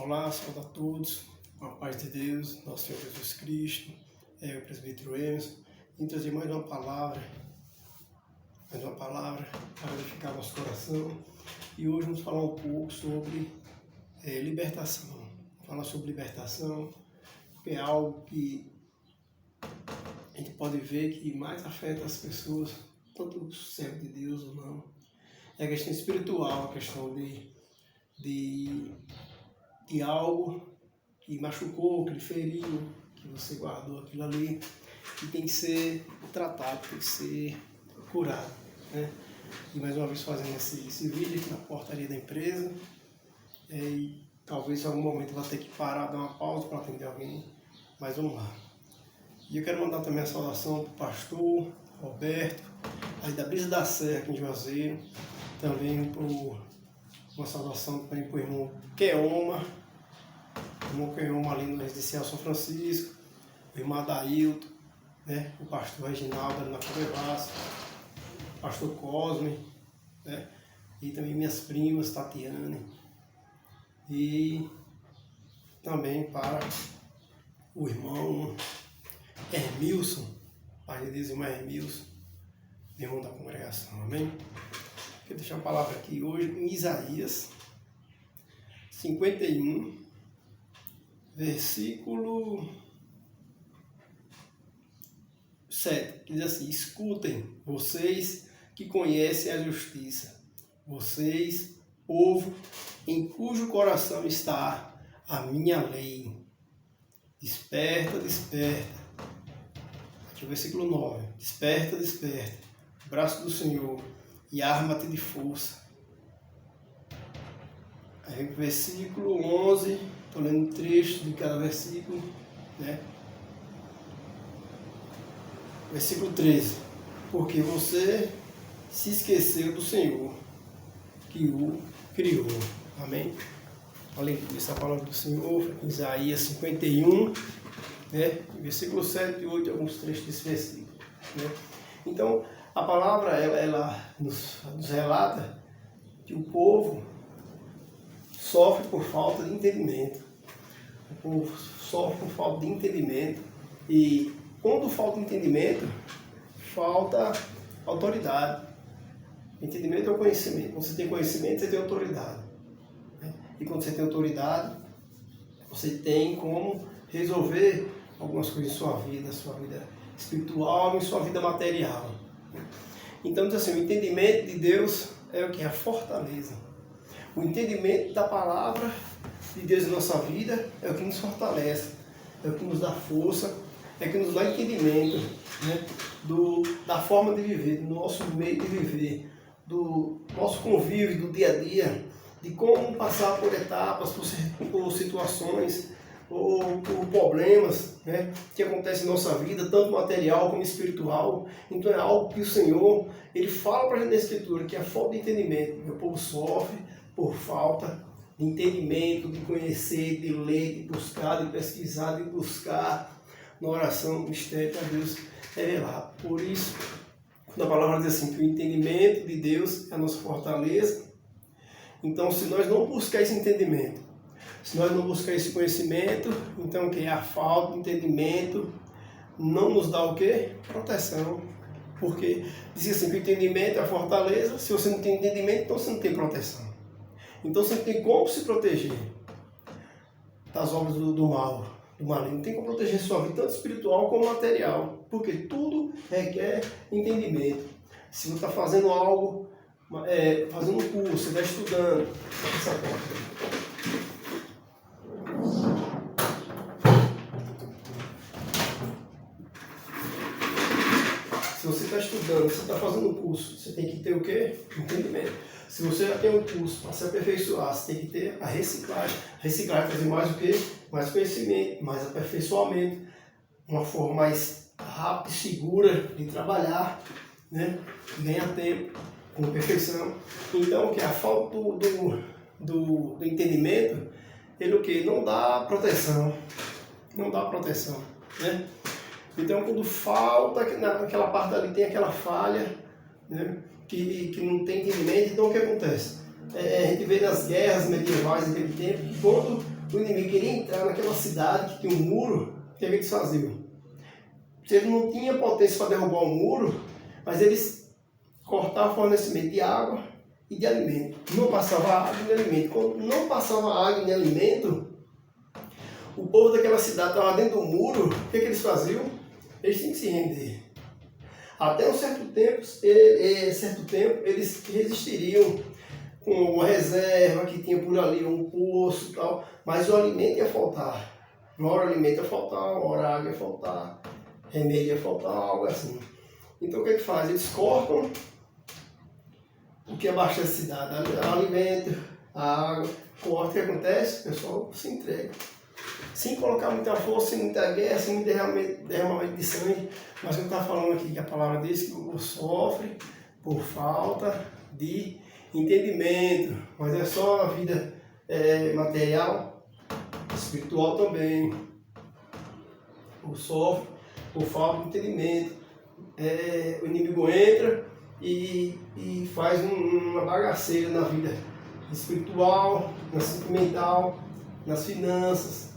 Olá, saúde a todos, com a paz de Deus, nosso Senhor Jesus Cristo, o presbítero Emerson, e trazer mais uma palavra para edificar nosso coração. E hoje vamos falar um pouco sobre libertação. Vamos falar sobre libertação, porque é algo que a gente pode ver que mais afeta as pessoas, tanto o servo de Deus ou não. É a questão espiritual, a questão de algo que machucou, que lhe feriu, que você guardou aquilo ali, que tem que ser tratado, tem que ser curado, né? E mais uma vez fazendo esse vídeo aqui na portaria da empresa, e talvez em algum momento eu vou ter que parar, dar uma pausa para atender alguém, mas vamos lá. E eu quero mandar também a saudação para o pastor Roberto, aí da Brisa da Serra aqui em Juazeiro, também uma saudação também para o irmão Keoma ali no residencial São Francisco, o irmão Adailton, né? O pastor Reginaldo ali na Covevassa, o pastor Cosme, né? E também minhas primas, Tatiane, e também para o irmão Hermilson, pai de Deus, irmão Hermilson, irmão da congregação, amém? Quero deixar uma palavra aqui hoje em Isaías 51, versículo 7, que diz assim: escutem, vocês que conhecem a justiça, vocês, povo, em cujo coração está a minha lei. Desperta, desperta. Aqui o versículo 9. Desperta, desperta, braço do Senhor, e arma-te de força. Aí o versículo 11, estou lendo um trecho de cada versículo, né? Versículo 13. Porque você se esqueceu do Senhor, que o criou. Amém? Além disso, a palavra do Senhor, Isaías 51, né? Versículo 7 e 8, alguns trechos desse versículo, né? Então, a palavra ela nos relata que o povo sofre por falta de entendimento. O povo sofre por falta de entendimento. E quando falta entendimento, falta autoridade. Entendimento é o conhecimento. Quando você tem conhecimento, você tem autoridade. E quando você tem autoridade, você tem como resolver algumas coisas em sua vida espiritual e em sua vida material. Então, assim, o entendimento de Deus é o que? A fortaleza. O entendimento da palavra de Deus em nossa vida é o que nos fortalece, é o que nos dá força, é o que nos dá entendimento, né? Da forma de viver, do nosso meio de viver, do nosso convívio, do dia a dia, de como passar por etapas, por situações ou por problemas, né, que acontecem em nossa vida, tanto material como espiritual. Então é algo que o Senhor, Ele fala para a gente na Escritura, que é a falta de entendimento. Meu povo sofre por falta de entendimento, de conhecer, de ler, de buscar, de pesquisar, de buscar na oração, no mistério para Deus revelar. Por isso, quando a palavra diz assim, que o entendimento de Deus é a nossa fortaleza, então se nós não buscar esse entendimento, se nós não buscar esse conhecimento, então que é a falta de entendimento, não nos dá o quê? Proteção. Porque diz assim que o entendimento é a fortaleza. Se você não tem entendimento, então você não tem proteção. Então você não tem como se proteger das obras do mal, do maligno. Não tem como proteger sua vida, tanto espiritual como material. Porque tudo requer entendimento. Se você está fazendo algo, fazendo um curso, você está estudando, essa porta. Se você está estudando, você está fazendo um curso, você tem que ter o quê? Entendimento. Se você já tem um curso para se aperfeiçoar, você tem que ter a reciclagem. Reciclagem trazer mais o quê? Mais conhecimento, mais aperfeiçoamento, uma forma mais rápida e segura de trabalhar, né? Ganhar tempo, com perfeição. Então, o que? A falta do entendimento, ele o quê? Não dá proteção. Não dá proteção, né? Então, quando falta, naquela parte ali tem aquela falha, né, que não tem entendimento, então o que acontece? A gente vê nas guerras medievais naquele tempo, que quando o inimigo queria entrar naquela cidade que tinha um muro, o que eles faziam? Se ele não tinha potência para derrubar o muro, mas eles cortavam o fornecimento de água e de alimento. Não passava água e alimento. Quando não passava água e alimento, o povo daquela cidade estava dentro do muro, o que eles faziam? Eles tinham que se render. Até um certo tempo, eles resistiriam com uma reserva que tinha por ali, um poço e tal, mas o alimento ia faltar. Uma hora o alimento ia faltar, uma hora a água ia faltar, remédio ia faltar, algo assim. Então o que faz? Eles cortam o que abastece a cidade, o alimento, a água, corta. O que acontece? O pessoal se entrega. Sem colocar muita força, sem muita guerra, sem muito derramamento de sangue. Mas eu estava falando aqui que a palavra diz que o povo sofre por falta de entendimento. Mas é só a vida material, espiritual também. O povo sofre por falta de entendimento. O inimigo entra e faz uma bagaceira na vida espiritual, na sentimental, nas finanças,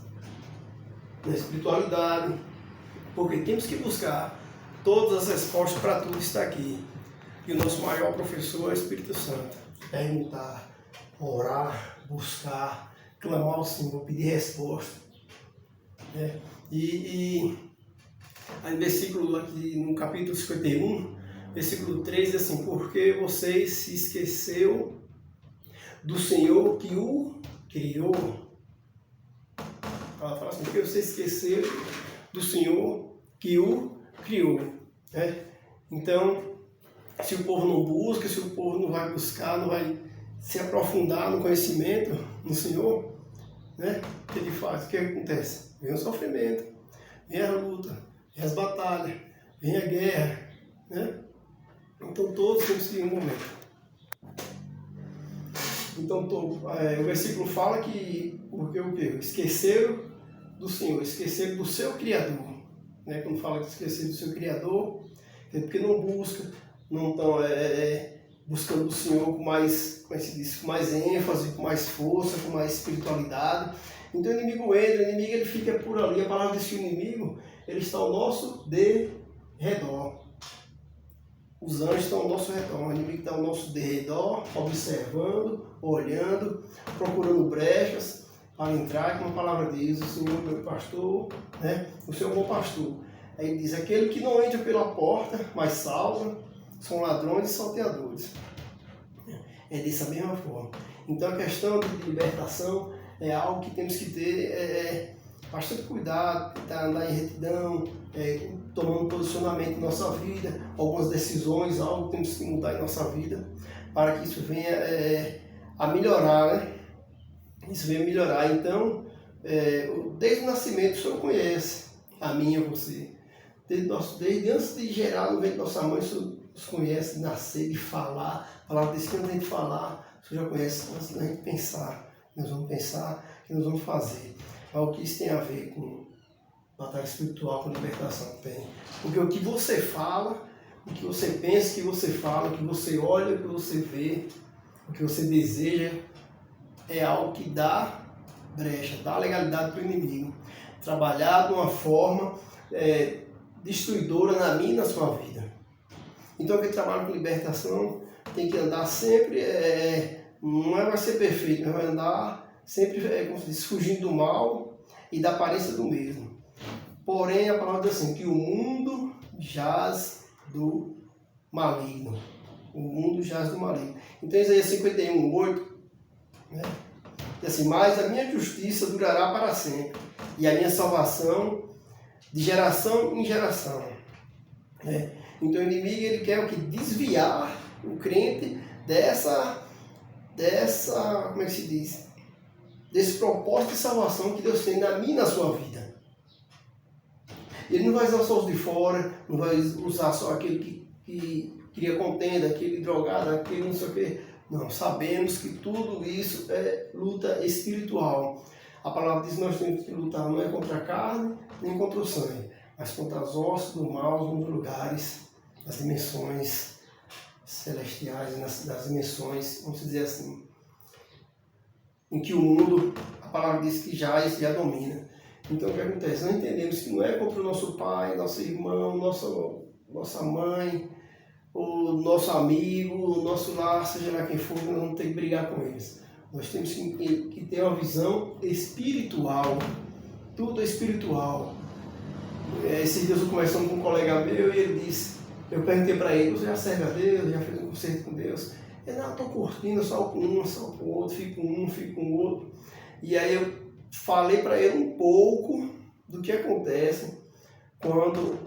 na espiritualidade, porque temos que buscar todas as respostas para tudo está aqui. E o nosso maior professor é o Espírito Santo. Perguntar, orar, buscar, clamar ao Senhor, pedir resposta. E aí no versículo aqui, no capítulo 51, versículo 3, diz assim: porque vocês se esqueceu do Senhor que o criou. Ela fala assim: porque você esqueceu do Senhor que o criou. Então, se o povo não busca, se o povo não vai buscar, não vai se aprofundar no conhecimento no Senhor, o que ele faz? O que acontece? Vem o sofrimento, vem a luta, vem as batalhas, vem a guerra. Então, todos temos que ir um momento. Então, o versículo fala que, porque o quê? Esqueceram do Senhor, esqueceram do seu Criador. Quando fala que esqueceram do seu Criador, é porque não busca, não estão buscando o Senhor com mais, como é que se diz, com mais ênfase, com mais força, com mais espiritualidade. Então o inimigo entra, o inimigo ele fica por ali. A palavra diz que o inimigo ele está ao nosso derredor. Os anjos estão ao nosso redor, o inimigo está ao nosso derredor, observando, olhando, procurando brechas para entrar, como a palavra diz, o Senhor meu pastor, o Senhor bom pastor. Aí diz: aquele que não entra pela porta, mas salva, são ladrões e salteadores. É dessa mesma forma. Então a questão de libertação é algo que temos que ter bastante cuidado, tentar andar em retidão, tomando posicionamento em nossa vida, algumas decisões, algo que temos que mudar em nossa vida, para que isso venha a melhorar, Isso venha a melhorar. Então, desde o nascimento, o Senhor conhece a mim e a você. Desde antes de gerar no ventre da nossa mãe, o Senhor nos conhece, de nascer, de falar. A palavra diz que antes de a gente falar, o Senhor já conhece antes da gente pensar. Nós vamos pensar, que nós vamos fazer. Mas o que isso tem a ver com batalha espiritual, com libertação? Tem. Porque o que você fala, o que você pensa, o que você fala, o que você olha, o que você vê, o que você deseja, é algo que dá brecha, dá legalidade para o inimigo. Trabalhar de uma forma destruidora na minha e na sua vida. Então quem trabalha com libertação tem que andar sempre, não vai ser perfeito, mas vai andar sempre, como se diz, fugindo do mal e da aparência do mesmo. Porém, a palavra diz assim, que o mundo jaz do maligno. O mundo jaz do maligno. Então, Isaías 51, 8, diz assim: mas a minha justiça durará para sempre, e a minha salvação de geração em geração. Então, o inimigo ele quer o que? Desviar o crente dessa, como é que se diz? Desse propósito de salvação que Deus tem na minha e na sua vida. Ele não vai usar só os de fora, não vai usar só aquele que cria contenda, aquele drogado, aquele não sei o quê. Não, sabemos que tudo isso é luta espiritual. A palavra diz que nós temos que lutar não é contra a carne, nem contra o sangue, mas contra as hostes do mal nos lugares, nas dimensões celestiais, nas dimensões, vamos dizer assim, em que o mundo, a palavra diz que já domina. Então o que acontece? Nós entendemos que não é contra o nosso pai, nosso irmão, nossa mãe, o nosso amigo, o nosso lar, seja lá quem for, nós vamos ter que brigar com eles. Nós temos que ter uma visão espiritual. Tudo é espiritual. Esses dias eu conversando com um colega meu e ele disse, eu perguntei para ele, você já serve a Deus, já fez um concerto com Deus? Ele, não, eu estou curtindo só com um, só com o outro, fico com um, fico com o outro. E aí eu falei para ele um pouco do que acontece quando,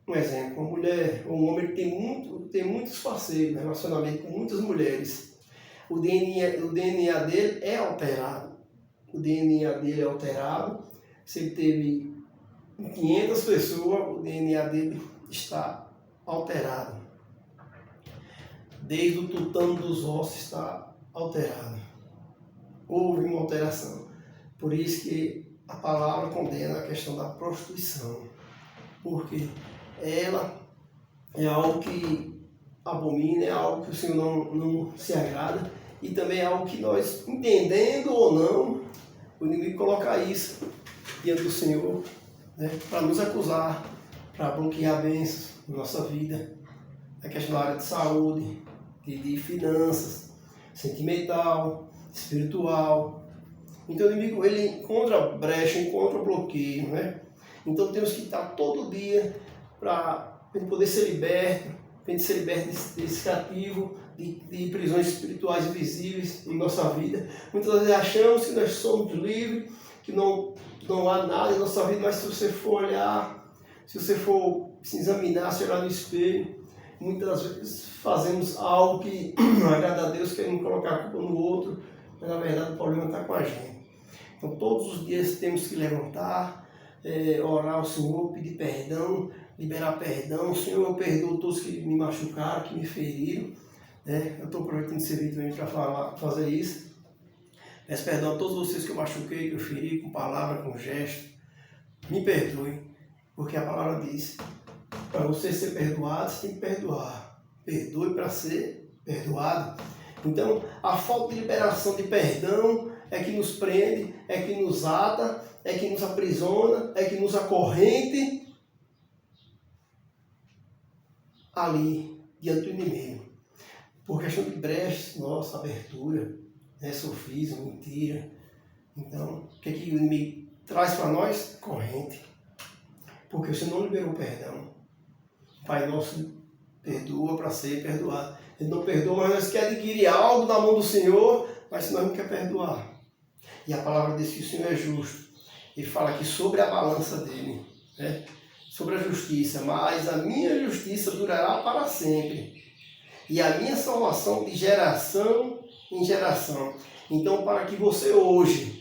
um exemplo, uma mulher ou um homem tem muitos parceiros, né, relacionamento com muitas mulheres. O DNA dele é alterado. O DNA dele é alterado. Se ele teve 500 pessoas, o DNA dele está alterado. Desde o tutano dos ossos está alterado. Houve uma alteração. Por isso que a palavra condena a questão da prostituição. Porque ela é algo que abomina, é algo que o Senhor não se agrada. E também é algo que nós, entendendo ou não, o inimigo coloca isso diante do Senhor, né, para nos acusar, para bloquear bênçãos na nossa vida. A questão da área de saúde, de finanças, sentimental, espiritual. Então o inimigo ele encontra brecha, encontra bloqueio, né? Então temos que estar todo dia para poder ser liberto, para a gente ser liberto desse cativo, de prisões espirituais invisíveis em nossa vida. Muitas vezes achamos que nós somos livres, que não há nada em nossa vida, mas se você for olhar, se você for se examinar, se olhar no espelho, muitas vezes fazemos algo que não agrada a Deus, querendo colocar a culpa no outro, mas na verdade o problema está com a gente. Então todos os dias temos que levantar, orar ao Senhor, pedir perdão, liberar perdão. Senhor, eu perdoo todos que me machucaram, que me feriram. Eu estou aproveitando esse vídeo também para fazer isso. Peço perdão a todos vocês que eu machuquei, que eu feri com palavra, com gesto. Me perdoe, porque a palavra diz, para você ser perdoado, você tem que perdoar. Perdoe para ser perdoado. Então, a falta de liberação de perdão é que nos prende, é que nos ata, é que nos aprisiona, é que nos acorrente ali, diante do inimigo. Por questão de brechas, nossa, abertura, sofismo, mentira. Então, o que o inimigo traz para nós? Corrente. Porque você não liberou perdão. Pai nosso perdoa para ser perdoado. Ele não perdoa, mas nós queremos adquirir algo da mão do Senhor, mas nós não queremos perdoar. E a palavra diz que o Senhor é justo. Ele fala aqui sobre a balança dele, né? Sobre a justiça. Mas a minha justiça durará para sempre. E a minha salvação de geração em geração. Então, para que você hoje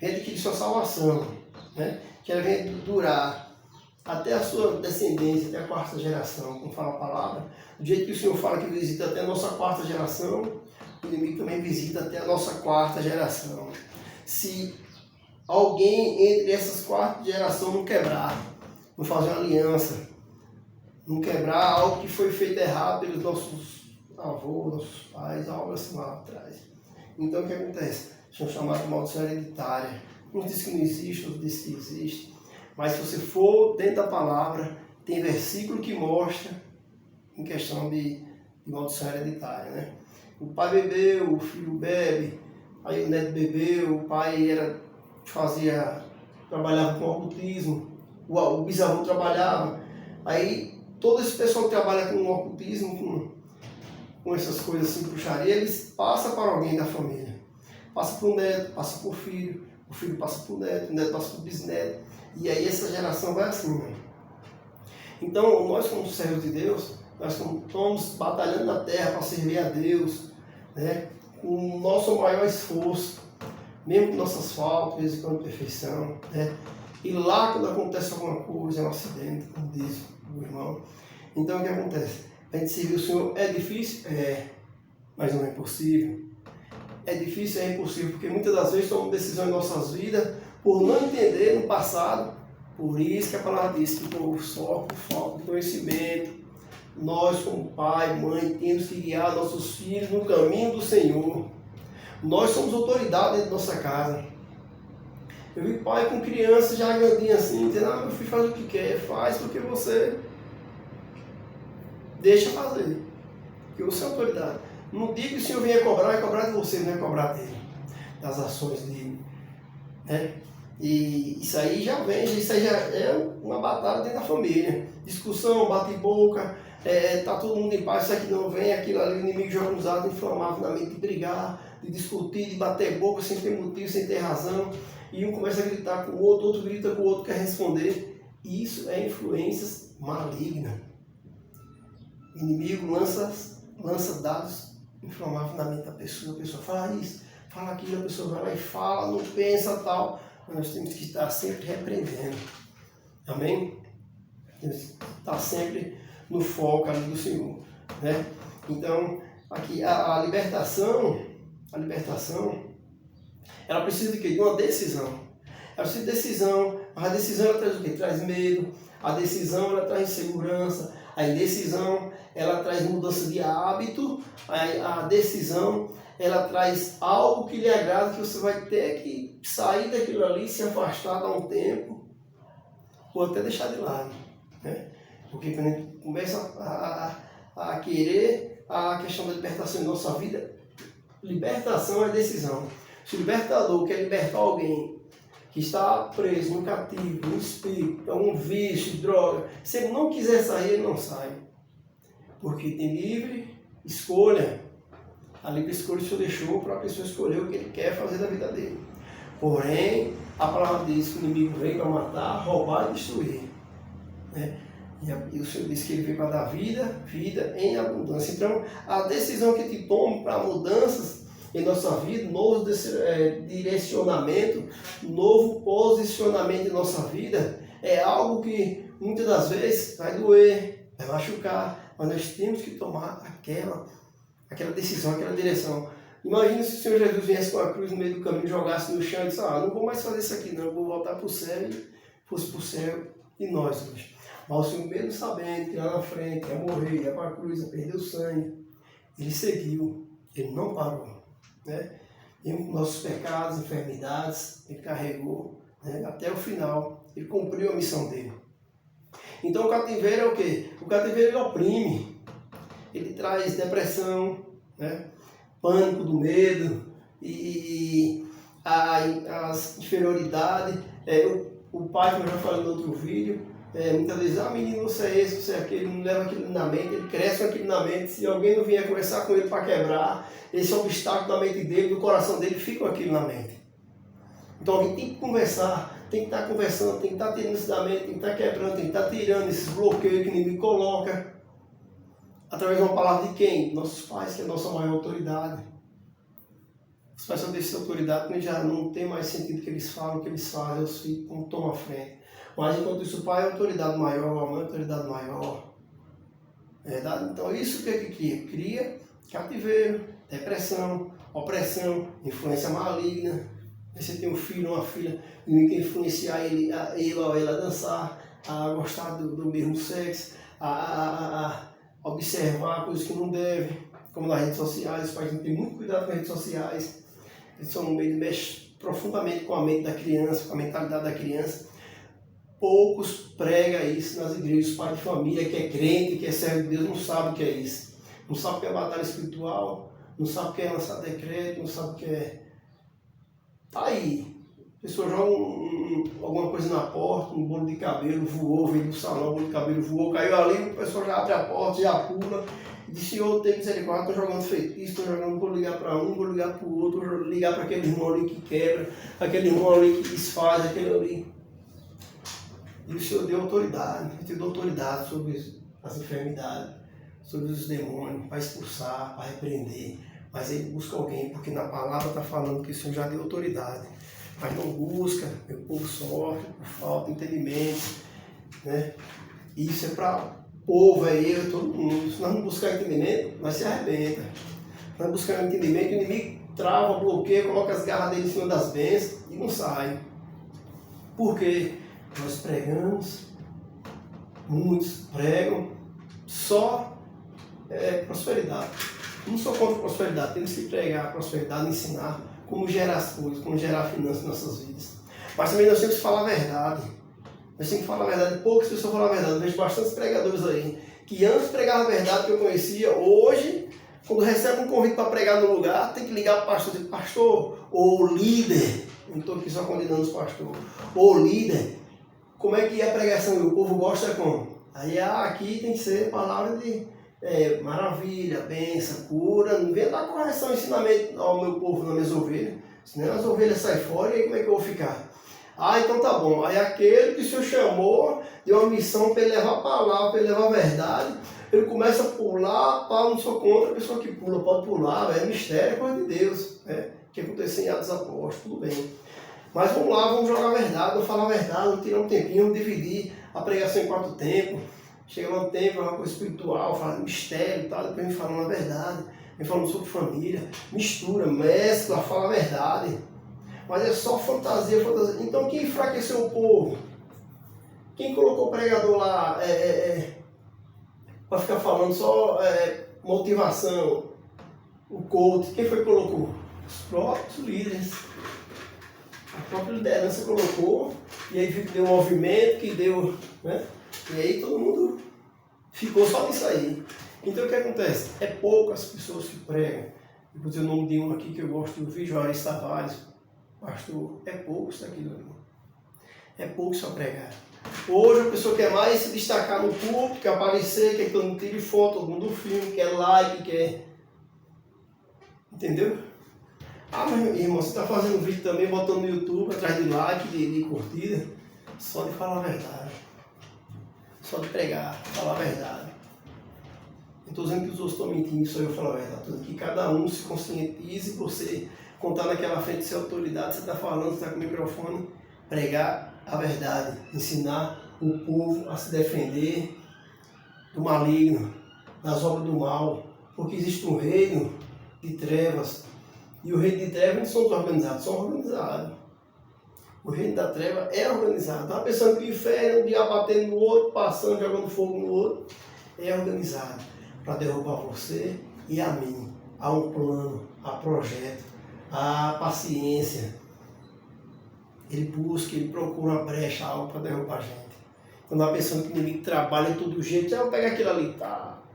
adquirir sua salvação, né? Que ela venha durar até a sua descendência, até a quarta geração, como fala a palavra. Do jeito que o Senhor fala que visita até a nossa quarta geração, o inimigo também visita até a nossa quarta geração. Se alguém entre essas quartas gerações não quebrar, não fazer uma aliança, não quebrar algo que foi feito errado pelos nossos avós, nossos pais, algo assim lá atrás. Então o que acontece? São chamados de maldição hereditária. Uns dizem que não existe, outros dizem que existe. Mas se você for dentro da palavra, tem versículo que mostra em questão de maldição hereditária, né? O pai bebeu, o filho bebe, aí o neto bebeu, o pai trabalhava com ocultismo, o bisavô trabalhava. Aí todo esse pessoal que trabalha com ocultismo, com essas coisas assim, bruxaria, eles passam para alguém da família. Passa para o neto, passa para o filho passa para o neto passa para o bisneto. E aí essa geração vai assim, né? Então, nós como servos de Deus, nós estamos batalhando na terra para servir a Deus, né? Com o nosso maior esforço, mesmo com nossas faltas, de vez em quando perfeição, né? E lá, quando acontece alguma coisa, é um acidente, como diz o irmão. Então, o que acontece? A gente servir o Senhor é difícil? É, mas não é impossível. É difícil, é impossível, porque muitas das vezes tomamos decisões em nossas vidas por não entender no passado. Por isso que a palavra diz que por falta de conhecimento, nós como pai, mãe, temos que guiar nossos filhos no caminho do Senhor. Nós somos autoridade dentro da nossa casa. Eu vi pai com criança já grandinha assim, dizendo, meu filho faz o que quer, faz porque você deixa fazer. Porque você é autoridade. No dia que o Senhor vier cobrar, é cobrar de você, não é cobrar dele. Das ações dele. Né? E isso aí já vem, isso aí já é uma batalha dentro da família. Discussão, bate-boca, tá todo mundo em paz, isso aqui não vem, aquilo ali, o inimigo joga uns atos inflamáveis na mente de brigar, de discutir, de bater boca sem ter motivo, sem ter razão. E um começa a gritar com o outro grita com o outro, quer responder. Isso é influências malignas. O inimigo lança dados inflamáveis na mente da pessoa. A pessoa fala isso, fala aquilo, a pessoa vai lá e fala, não pensa tal. Mas nós temos que estar sempre repreendendo. Amém? Temos que estar sempre no foco ali do Senhor. Né? Então, aqui a libertação, ela precisa de quê? De uma decisão. Ela precisa de decisão. Mas a decisão ela traz o quê? Traz medo. A decisão ela traz insegurança. A indecisão ela traz mudança de hábito. A decisão ela traz algo que lhe agrada, que você vai ter que sair daquilo ali, se afastar, dar um tempo, ou até deixar de lado. Né? Porque quando a gente começa a querer a questão da libertação em nossa vida, libertação é decisão. Se o libertador quer libertar alguém que está preso no cativo, no espírito, um vício, droga, se ele não quiser sair, ele não sai. Porque tem livre escolha. A livre escolha o Senhor deixou para a pessoa escolher o que ele quer fazer da vida dele. Porém, a palavra diz que o inimigo veio para matar, roubar e destruir. Né? E o Senhor disse que ele veio para dar vida em abundância. Então, a decisão que te toma para mudanças em nossa vida, novo direcionamento, novo posicionamento em nossa vida, é algo que muitas das vezes vai doer, vai machucar, mas nós temos que tomar aquela decisão, aquela direção. Imagina se o Senhor Jesus viesse com a cruz no meio do caminho, jogasse no chão e disse, não vou mais fazer isso aqui não, vou voltar para o céu, e fosse para o céu e nós hoje. Mas o Senhor, mesmo sabendo que lá na frente ia morrer, ia para a cruz, ia perder o sangue, ele seguiu, ele não parou. Né? E nossos pecados, enfermidades, ele carregou, né? Até o final, ele cumpriu a missão dele. Então o cativeiro é o quê? O cativeiro ele oprime, ele traz depressão, né? Pânico do medo e as inferioridades. O pai, como eu já falei no outro vídeo, muitas vezes, menino, você é esse, você é aquele, não leva aquilo na mente, ele cresce com aquilo na mente, se alguém não vier conversar com ele para quebrar, esse obstáculo da mente dele, do coração dele, fica com aquilo na mente. Então alguém tem que conversar, tem que estar conversando, tem que estar tirando isso da mente, tem que estar quebrando, tem que estar tirando esses bloqueios que o inimigo coloca. Através de uma palavra de quem? Nossos pais, que é a nossa maior autoridade. Os pais só deixam autoridade quando já não tem mais sentido que eles falam, o que eles fazem, os filhos tomam a frente. Mas enquanto isso, o pai é a autoridade maior, a mãe é a autoridade maior. Verdade? Então isso o que é que cria? Cria cativeiro, depressão, opressão, influência maligna. Você tem um filho ou uma filha, e quer influenciar ele ou ela a dançar, a gostar do mesmo sexo, a observar coisas que não deve, como nas redes sociais. Os pais não têm muito cuidado com as redes sociais. Eles são um meio que mexe profundamente com a mente da criança, com a mentalidade da criança. Poucos pregam isso nas igrejas. Pai de família que é crente, que é servo de Deus, não sabe o que é isso. Não sabe o que é batalha espiritual, não sabe o que é lançar decreto, não sabe o que é... Tá aí. A pessoa joga alguma coisa na porta, um bolo de cabelo voou, veio do salão, um bolo de cabelo voou, caiu ali, o pessoal já abre a porta, já pula. E diz, Senhor, tem misericórdia, estou jogando feitiço, estou jogando, vou ligar para um, vou ligar para o outro, vou ligar para aquele irmão ali que quebra, aquele irmão ali que desfaz, aquele ali. E o Senhor deu autoridade, Ele deu autoridade sobre as enfermidades, sobre os demônios, para expulsar, para repreender. Mas ele busca alguém, porque na palavra está falando que o Senhor já deu autoridade. Mas não busca, meu povo sofre por falta de entendimento. Né? E isso é para o povo, é eu, todo mundo. Se nós não buscar entendimento, nós se arrebenta. Nós buscamos entendimento, o inimigo trava, bloqueia, coloca as garras dele em cima das bênçãos e não sai. Por quê? Nós pregamos, muitos pregam só prosperidade. Não sou contra a prosperidade, temos que pregar a prosperidade, ensinar como gerar as coisas, como gerar finanças em nossas vidas. Mas também nós temos que falar a verdade. Nós temos que falar a verdade. Poucas pessoas falam a verdade. Eu vejo bastantes pregadores aí que antes pregavam a verdade que eu conhecia, hoje, quando recebe um convite para pregar no lugar, tem que ligar para o pastor e dizer, pastor, ou líder, não estou aqui só convidando os pastores, ou líder, como é que é a pregação? E o povo gosta como? Aí aqui tem que ser palavra de maravilha, bênção, cura, não venha dar correção, ensinamento ao meu povo, nas minhas ovelhas, senão as ovelhas saem fora e aí como é que eu vou ficar? Então tá bom. Aí aquele que o Senhor chamou, deu uma missão para ele levar a palavra, para ele levar a verdade, ele começa a pular, não sou contra a pessoa que pula, pode pular, é mistério, é coisa de Deus, né? Que aconteceu em Atos Apóstolos, tudo bem. Mas vamos lá, vamos jogar a verdade, vamos falar a verdade, vamos tirar um tempinho, vamos dividir a pregação em 4 tempos. Chega lá um tempo, é uma coisa espiritual, fala mistério e tal, depois vem falando a verdade, vem falando sobre família, mistura, mescla, fala a verdade. Mas é só fantasia, fantasia. Então quem enfraqueceu o povo? Quem colocou o pregador lá para ficar falando só motivação? O coach, quem foi que colocou? Os próprios líderes. A própria liderança colocou, e aí deu um movimento que deu, né? E aí todo mundo ficou só nisso aí. Então o que acontece? É poucas pessoas que pregam. Eu vou dizer o nome de um aqui que eu gosto de ouvir, Juarez Tavares. Pastor, é pouco isso aqui, meu irmão. É pouco só pregar. Hoje a pessoa quer mais se destacar no público, quer aparecer, quer que todo mundo tire foto, todo mundo filme, quer like, quer... Entendeu? Meu irmão, você está fazendo vídeo também, botando no YouTube, atrás de like, de curtida, só de falar a verdade. Só de pregar, falar a verdade. Não estou dizendo que os outros estão mentindo, só eu falar a verdade. Estou dizendo que cada um se conscientize, você contar naquela frente de ser autoridade, você está falando, você está com o microfone, pregar a verdade, ensinar o povo a se defender do maligno, das obras do mal, porque existe um reino de trevas, e o reino de trevas não são desorganizados, são organizados. O reino da treva é organizado. Estava pensando que o inferno, um dia batendo no outro, passando, jogando fogo no outro, é organizado para derrubar você e a mim. Há um plano, há projeto, há paciência. Ele busca, ele procura uma brecha, algo para derrubar a gente. Quando está pensando que o inimigo trabalha de todo jeito, eu pego aquilo ali,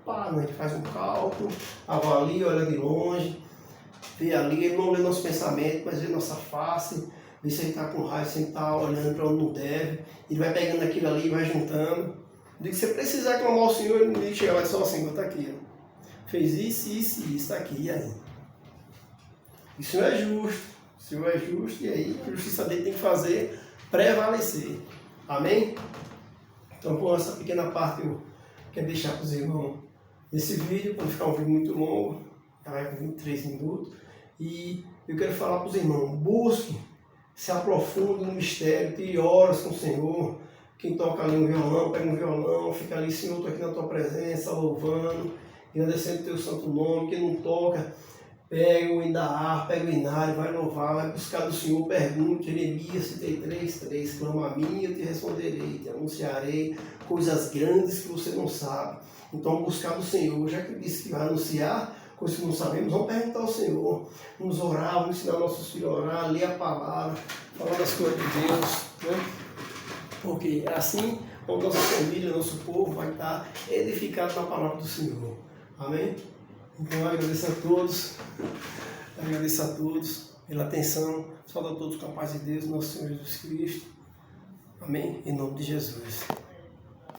não, ele faz um cálculo, avalia, olha de longe, vê ali, ele não lê nosso pensamento, mas vê nossa face, vê se ele está com raiva, se ele está olhando para onde não deve, ele vai pegando aquilo ali e vai juntando. De que você precisar clamar ao Senhor, ele não chega lá só assim, está aqui, ó. Fez isso, isso e isso, está aqui, e aí? Isso não é justo. O Senhor é justo, e aí a justiça dele tem que fazer prevalecer. Amém? Então, com essa pequena parte eu quero deixar para os irmãos nesse vídeo, para não ficar um vídeo muito longo, já vai com 23 minutos. E eu quero falar para os irmãos, busque, se aprofunde no mistério, tire horas com o Senhor. Quem toca ali um violão, pega um violão, fica ali, Senhor, estou aqui na tua presença, louvando, agradecendo o teu santo nome. Quem não toca, pega o da harpa, pega o inário, vai louvar, vai buscar do Senhor, pergunte, Jeremias 33:3, clama a mim, eu te responderei, te anunciarei coisas grandes que você não sabe. Então, buscar do Senhor, já que ele disse que vai anunciar coisas que não sabemos, vamos perguntar ao Senhor, vamos orar, vamos ensinar nossos filhos a orar, ler a palavra, falar das coisas de Deus, né? Porque assim, a nossa família, nosso povo vai estar edificado na palavra do Senhor. Amém? Então, eu agradeço a todos pela atenção. Saúdo a todos com a paz de Deus, nosso Senhor Jesus Cristo. Amém? Em nome de Jesus.